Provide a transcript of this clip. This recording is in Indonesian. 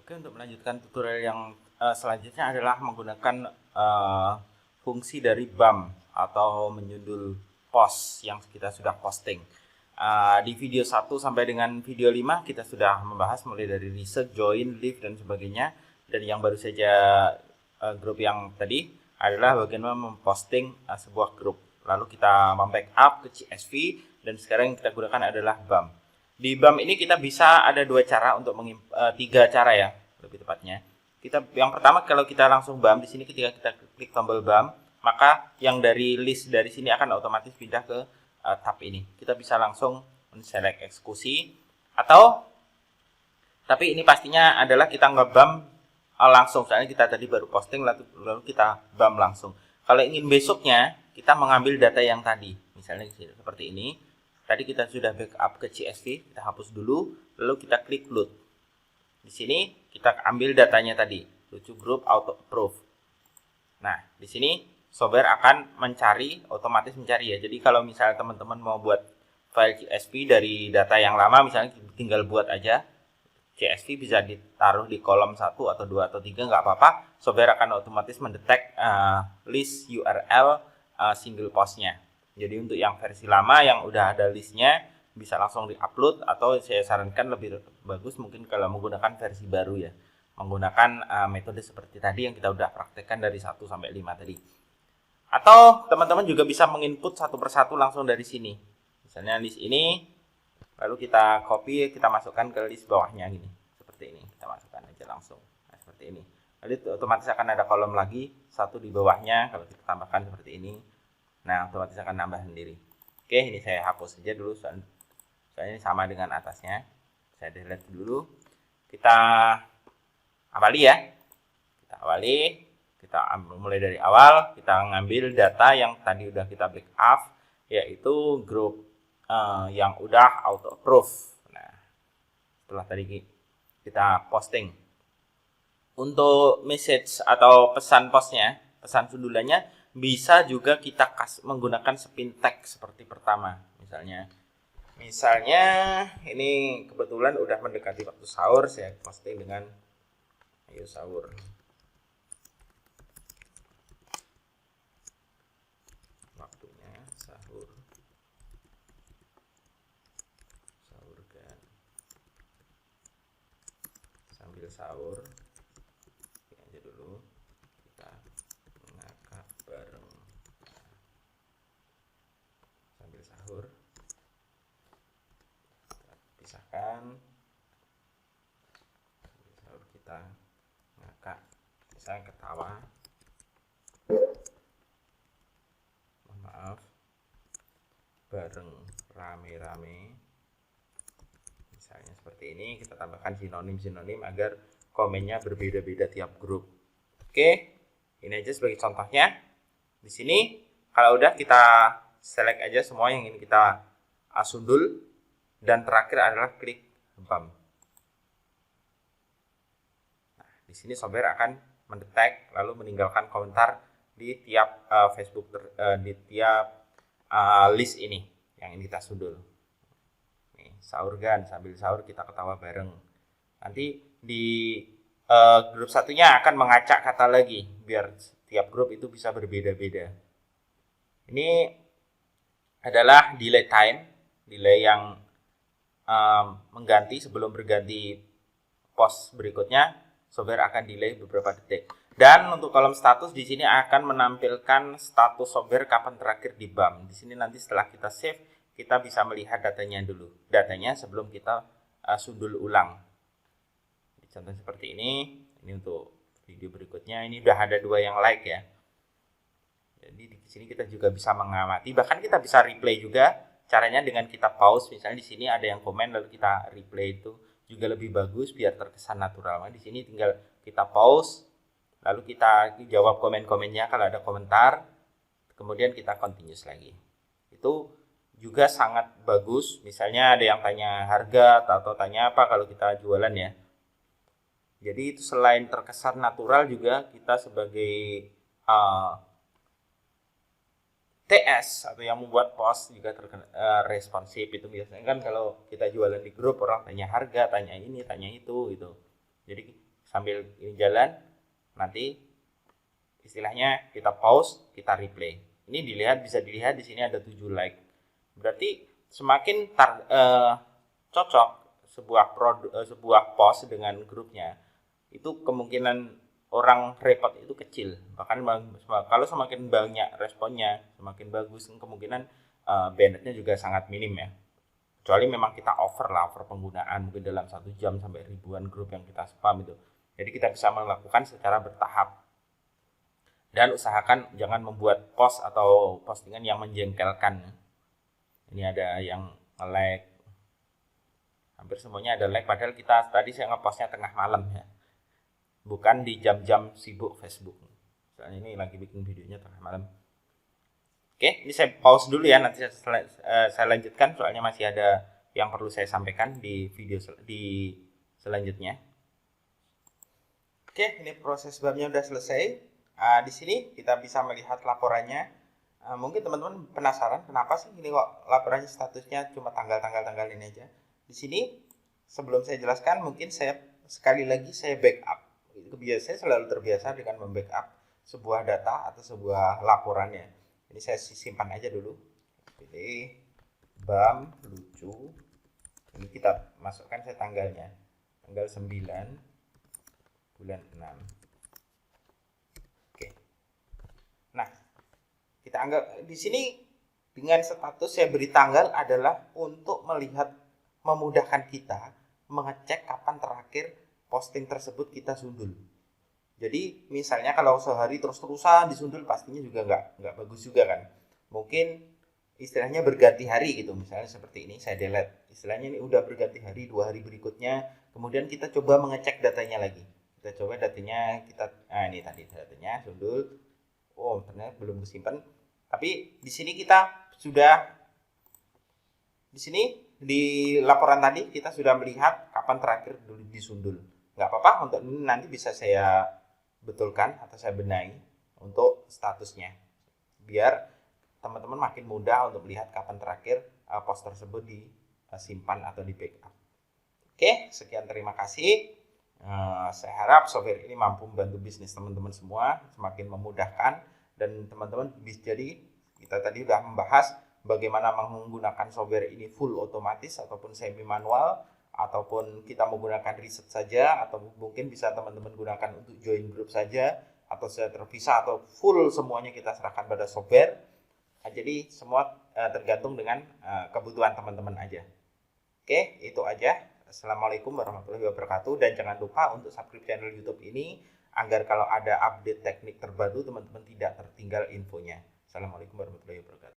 Oke, untuk melanjutkan tutorial yang selanjutnya adalah menggunakan fungsi dari BAM atau menyundul post yang kita sudah posting. Di video 1 sampai dengan video 5 kita sudah membahas mulai dari reset, join, leave, dan sebagainya. Dan yang baru saja grup yang tadi adalah bagaimana memposting sebuah grup. Lalu kita membackup ke CSV dan sekarang yang kita gunakan adalah BAM. Di BAM ini kita bisa ada tiga cara ya, lebih tepatnya. Yang pertama, kalau kita langsung BAM di sini, ketika kita klik tombol BAM, maka yang dari list dari sini akan otomatis pindah ke tab ini. Kita bisa langsung select eksekusi, tapi ini pastinya adalah kita nge-BAM langsung, soalnya kita tadi baru posting lalu kita BAM langsung. Kalau ingin besoknya kita mengambil data yang tadi, misalnya seperti ini. Tadi kita sudah backup ke CSV, kita hapus dulu, lalu kita klik load. Di sini kita ambil datanya tadi, lucu group auto approve. Nah, di sini software akan otomatis mencari ya. Jadi kalau misalnya teman-teman mau buat file CSV dari data yang lama, misalnya tinggal buat aja. CSV bisa ditaruh di kolom 1 atau 2 atau 3, nggak apa-apa. Software akan otomatis mendetek list URL single postnya. Jadi untuk yang versi lama yang udah ada listnya bisa langsung di-upload, atau saya sarankan lebih bagus mungkin kalau menggunakan versi baru ya. Menggunakan metode seperti tadi yang kita udah praktekkan dari 1 sampai 5 tadi. Atau teman-teman juga bisa menginput satu persatu langsung dari sini. Misalnya list ini, lalu kita copy, kita masukkan ke list bawahnya gini. Seperti ini, kita masukkan aja langsung. Nah, seperti ini. Lalu otomatis akan ada kolom lagi, satu di bawahnya, kalau kita tambahkan seperti ini. Nah, otomatis akan nambah sendiri. Oke, ini saya hapus saja dulu, soalnya ini sama dengan atasnya. Saya delete dulu. Kita awali ya. Kita mulai dari awal. Kita ngambil data yang tadi udah kita backup, yaitu grup yang udah auto approve. Nah, setelah tadi kita posting. Untuk message atau pesan postnya, pesan sundulannya, bisa juga kita menggunakan spin tag seperti pertama. Misalnya ini kebetulan udah mendekati waktu sahur, saya posting dengan ayo sahur. Waktunya sahur. Sahurkan. Sambil sahur. Sahur, pisahkan sahur kita ngakak, misalnya ketawa, mohon maaf, bareng rame-rame, misalnya seperti ini. Kita tambahkan sinonim agar komennya berbeda-beda tiap grup. Oke, ini aja sebagai contohnya. Di sini kalau udah kita select aja semua yang ingin kita sundul, dan terakhir adalah klik BAM. Nah, di sini software akan mendetek lalu meninggalkan komentar di tiap Facebook di tiap list ini yang ingin kita sundul. Nih, sahurkan, sambil sahur kita ketawa bareng. Nanti di grup satunya akan mengacak kata lagi biar tiap grup itu bisa berbeda-beda. Ini adalah delay time, delay yang mengganti sebelum berganti post berikutnya, software akan delay beberapa detik. Dan untuk kolom status di sini akan menampilkan status software kapan terakhir di BAM. Di sini nanti setelah kita save, kita bisa melihat datanya sebelum kita sundul ulang. Contoh seperti ini untuk video berikutnya. Ini udah ada 2 yang like ya. Jadi di sini kita juga bisa mengamati, bahkan kita bisa replay juga. Caranya dengan kita pause, misalnya di sini ada yang komen lalu kita replay, itu juga lebih bagus biar terkesan natural. Nah, di sini tinggal kita pause, lalu kita jawab komen-komennya kalau ada komentar, kemudian kita continuous lagi. Itu juga sangat bagus. Misalnya ada yang tanya harga atau tanya apa kalau kita jualan ya. Jadi itu selain terkesan natural, juga kita sebagai TS atau yang membuat post juga responsif. Itu biasanya kan kalau kita jualan di grup, orang tanya harga, tanya ini, tanya itu gitu. Jadi sambil ini jalan, nanti istilahnya kita pause, kita replay. Ini bisa dilihat di sini ada 7 like. Berarti semakin cocok sebuah post dengan grupnya, itu kemungkinan orang repot itu kecil. Bahkan kalau semakin banyak responnya, semakin bagus, kemungkinan bandwidth-nya juga sangat minim ya. Kecuali memang kita over penggunaan mungkin dalam 1 jam sampai ribuan grup yang kita spam itu. Jadi kita bisa melakukan secara bertahap. Dan usahakan jangan membuat post atau postingan yang menjengkelkan. Ini ada yang like, hampir semuanya ada like, padahal tadi saya ngepostnya tengah malam ya, bukan di jam-jam sibuk Facebook. Soalnya ini lagi bikin videonya tengah malam. Oke, ini saya pause dulu ya, nanti saya lanjutkan soalnya masih ada yang perlu saya sampaikan di video di selanjutnya. Oke, ini proses babnya udah selesai. Di sini kita bisa melihat laporannya. Mungkin teman-teman penasaran kenapa sih ini kok laporannya statusnya cuma tanggal ini aja. Di sini sebelum saya jelaskan, mungkin saya sekali lagi saya backup. Saya selalu terbiasa dengan membackup sebuah data atau sebuah laporannya. Ini saya simpan aja dulu. Pilih BAM lucu. Ini kita masukkan saya tanggalnya. Tanggal 9 bulan 6. Oke. Nah, kita anggap di sini dengan status saya beri tanggal adalah untuk memudahkan kita mengecek kapan terakhir posting tersebut kita sundul. Jadi misalnya kalau sehari terus-terusan disundul pastinya juga nggak bagus juga kan. Mungkin istilahnya berganti hari gitu, misalnya seperti ini saya delete. Istilahnya ini udah berganti hari, 2 hari berikutnya, kemudian kita coba mengecek datanya lagi. Kita coba datanya ini tadi datanya sundul. Oh, ternyata belum disimpan. Tapi di sini di laporan tadi kita sudah melihat kapan terakhir dulu disundul. Nggak apa-apa, untuk ini nanti bisa saya betulkan atau saya benahi untuk statusnya biar teman-teman makin mudah untuk melihat kapan terakhir post tersebut disimpan atau di backup. Oke, sekian, terima kasih. Saya harap software ini mampu membantu bisnis teman-teman semua semakin memudahkan, dan teman-teman bisa, jadi kita tadi sudah membahas bagaimana menggunakan software ini full otomatis ataupun semi manual, ataupun kita menggunakan riset saja, atau mungkin bisa teman-teman gunakan untuk join group saja, atau secara terpisah, atau full semuanya kita serahkan pada software. Jadi semua tergantung dengan kebutuhan teman-teman aja. Oke, itu aja. Assalamualaikum warahmatullahi wabarakatuh, dan jangan lupa untuk subscribe channel YouTube ini agar kalau ada update teknik terbaru teman-teman tidak tertinggal infonya. Assalamualaikum warahmatullahi wabarakatuh.